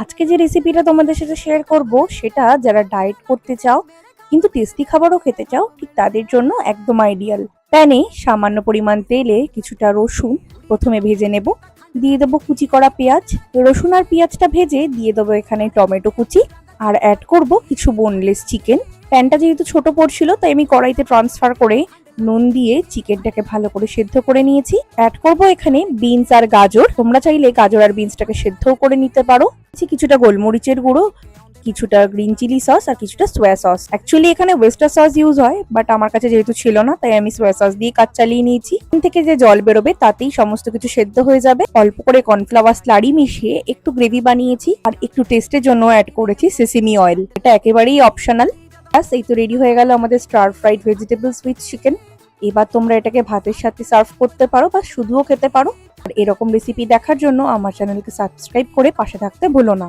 আজকে যে রেসিপিটা তোমাদের সাথে শেয়ার করব সেটা যারা ডায়েট করতে চাও কিন্তু টেস্টি খাবারও খেতে চাও ঠিক তাদের জন্য একদম আইডিয়াল। প্যানে সামান্য পরিমাণ তেলে কিছুটা রসুন প্রথমে ভেজে নেব, দিয়ে দেবো কুচি করা পেঁয়াজ। রসুন আর পেঁয়াজটা ভেজে দিয়ে দেবো এখানে টমেটো কুচি আর অ্যাড করব কিছু বোনলেস চিকেন। প্যানটা যেহেতু ছোট পড়ছিল তাই আমি কড়াইতে ট্রান্সফার করে নুন দিয়ে চিকেনটাকে ভালো করে সেদ্ধ করে নিয়েছি। অ্যাড করব এখানে বিনস আর গাজর, তোমরা চাইলে গাজর আর বিনসটাকে সেদ্ধও করে নিতে পারো। কিছুটা গোলমরিচের গুঁড়ো, কিছুটা গ্রিন চিলি সস আর কিছুটা সোয়া সস। অ্যাকচুয়ালি এখানে ওয়েস্টার সস ইউজ হয় বাট আমার কাছে যেহেতু ছিল না তাই আমি সোয়া সস দিয়ে কাজ চালিয়ে নিয়েছি। এখান থেকে যে জল বেরোবে তাতেই সমস্ত কিছু সেদ্ধ হয়ে যাবে। অল্প করে কর্নফ্লাওয়ার স্লারি মিশিয়ে একটু গ্রেভি বানিয়েছি আর একটু টেস্টের জন্য অ্যাড করেছি সেসিমি অয়েল। এটা একেবারেই অপশনাল। ব্যাস, এই তো রেডি হয়ে গেল আমাদের star fried vegetables with chicken. এবার তোমরা এটাকে ভাতের সাথে সার্ভ করতে পারো বা শুধুও খেতে পারো। আর এরকম রেসিপি দেখার জন্য আমার চ্যানেলকে সাবস্ক্রাইব করে পাশে থাকতে ভুলো না।